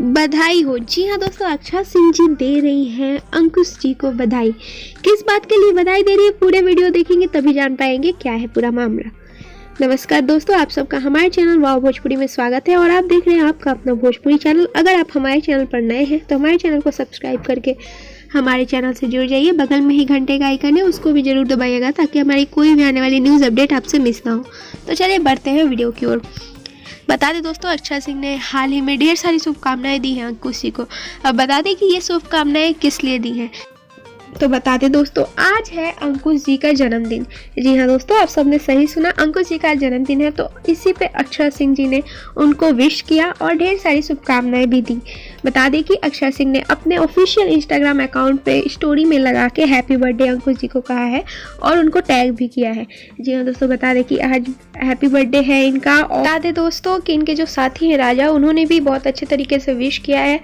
बधाई हो। जी हाँ दोस्तों, अक्षा सिंह जी दे रही हैं अंकुश जी को बधाई। किस बात के लिए बधाई दे रही है, पूरे वीडियो देखेंगे तभी जान पाएंगे क्या है पूरा मामला। नमस्कार दोस्तों, आप सबका हमारे चैनल वाव भोजपुरी में स्वागत है और आप देख रहे हैं आपका अपना भोजपुरी चैनल। अगर आप हमारे चैनल पर नए हैं तो हमारे चैनल को सब्सक्राइब करके हमारे चैनल से जुड़ जाइए। बगल में ही घंटे का आइकन है, उसको भी जरूर दबाइएगा ताकि हमारी कोई भी आने वाली न्यूज़ अपडेट आपसे मिस ना हो। तो चलिए बढ़ते हैं वीडियो की ओर। बता दें दोस्तों, अक्षा सिंह ने हाल ही में ढेर सारी शुभकामनाएं दी हैं अंकुश जी को। अब बता दें कि ये शुभकामनाएं किस लिए दी हैं। तो बता दें दोस्तों, आज है अंकुश जी का जन्मदिन। जी हाँ दोस्तों, आप सबने सही सुना, अंकुश जी का जन्मदिन है। तो इसी पे अक्षा सिंह जी ने उनको विश किया और ढेर सारी शुभकामनाएं भी दी। बता दें कि अक्षा सिंह ने अपने ऑफिशियल इंस्टाग्राम अकाउंट पे स्टोरी में लगा के हैप्पी बर्थडे अंकुश जी को कहा है और उनको टैग भी किया है। जी हाँ दोस्तों, बता दें कि आज हैप्पी बर्थडे है इनका। और बता दें दोस्तों कि इनके जो साथी हैं राजा, उन्होंने भी बहुत अच्छे तरीके से विश किया है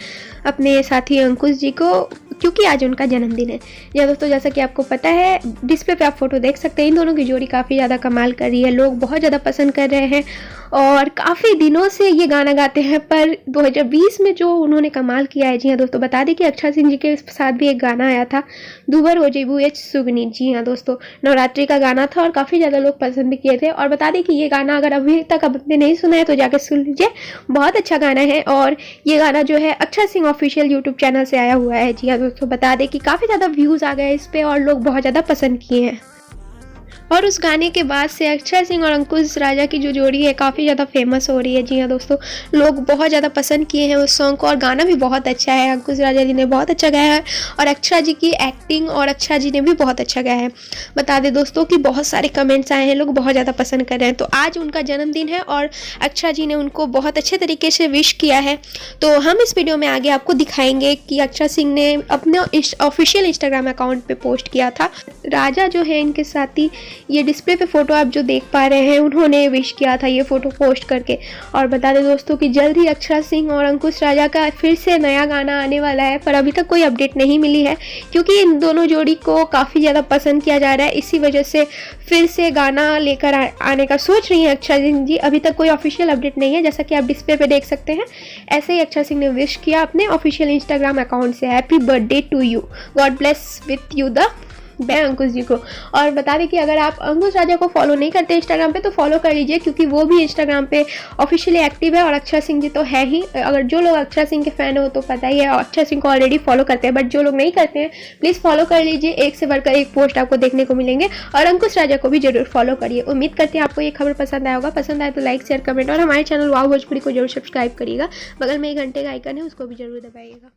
अपने साथी अंकुश जी को, क्योंकि आज उनका जन्मदिन है। या दोस्तों, जैसा कि आपको पता है, डिस्प्ले पे आप फोटो देख सकते हैं, इन दोनों की जोड़ी काफ़ी ज़्यादा कमाल कर रही है। लोग बहुत ज़्यादा पसंद कर रहे हैं और काफ़ी दिनों से ये गाना गाते हैं, पर 2020 में जो उन्होंने कमाल किया है। जी हाँ दोस्तों, बता दें कि अक्षा सिंह जी के साथ भी एक गाना आया था, दुबर हो जेबू एच सुगनी। जी हाँ दोस्तों, नवरात्रि का गाना था और काफ़ी ज़्यादा लोग पसंद भी किए थे। और बता दें कि ये गाना अगर अभी तक आपने नहीं सुना है तो जाकर सुन लीजिए, बहुत अच्छा गाना है। और ये गाना जो है अक्षा सिंह ऑफिशियल यूट्यूब चैनल से आया हुआ है। जी हाँ दोस्तों, बता दें कि काफ़ी ज़्यादा व्यूज़ आ गए इस पर और लोग बहुत ज़्यादा पसंद किए हैं। और उस गाने के बाद से अक्षा सिंह और अंकुश राजा की जो जोड़ी है काफ़ी ज़्यादा फेमस हो रही है। जी हाँ दोस्तों, लोग बहुत ज़्यादा पसंद किए हैं उस सॉन्ग को और गाना भी बहुत अच्छा है। अंकुश राजा जी ने बहुत अच्छा गाया है और अक्षा जी की एक्टिंग और अक्षा जी ने भी बहुत अच्छा गाया है। बता दें दोस्तों कि बहुत सारे कमेंट्स आए हैं, लोग बहुत ज़्यादा पसंद कर रहे हैं। तो आज उनका जन्मदिन है और अक्षा जी ने उनको बहुत अच्छे तरीके से विश किया है। तो हम इस वीडियो में आगे आपको दिखाएंगे कि अक्षा सिंह ने अपने ऑफिशियल इंस्टाग्राम अकाउंट पर पोस्ट किया था। राजा जो है इनके साथी, ये डिस्प्ले पे फोटो आप जो देख पा रहे हैं, उन्होंने विश किया था ये फोटो पोस्ट करके। और बता दें दोस्तों कि जल्द ही अक्षा सिंह और अंकुश राजा का फिर से नया गाना आने वाला है, पर अभी तक कोई अपडेट नहीं मिली है क्योंकि इन दोनों जोड़ी को काफ़ी ज़्यादा पसंद किया जा रहा है। इसी वजह से फिर से गाना लेकर आने का सोच रही हैं अक्षा सिंह जी। अभी तक कोई ऑफिशियल अपडेट नहीं है, जैसा कि आप डिस्प्ले पे देख सकते हैं। ऐसे ही अक्षा सिंह ने विश किया अपने ऑफिशियल इंस्टाग्राम अकाउंट से, happy birthday to you, god bless with you the Ankush ji को। और बता दें कि अगर आप अंकुश राजा को फॉलो नहीं करते इंस्टाग्राम पे तो फॉलो कर लीजिए, क्योंकि वो भी इंस्टाग्राम पे ऑफिशियली एक्टिव है और अक्षा सिंह जी तो है ही। अगर जो लोग अक्षा सिंह के फैन हो तो पता ही है, अक्षा सिंह को ऑलरेडी फॉलो करते हैं, बट जो लोग नहीं करते हैं प्लीज़ फॉलो कर लीजिए। एक से बढ़कर एक पोस्ट आपको देखने को मिलेंगे और अंकुश राजा को भी जरूर फॉलो करिए। उम्मीद करते हैं आपको ये खबर पसंद आया होगा। पसंद आए तो लाइक शेयर कमेंट और हमारे चैनल वाव भोजपुरी को जरूर सब्सक्राइब करिएगा। बगल में एक घंटे का आइकन है, उसको भी जरूर दबाइएगा।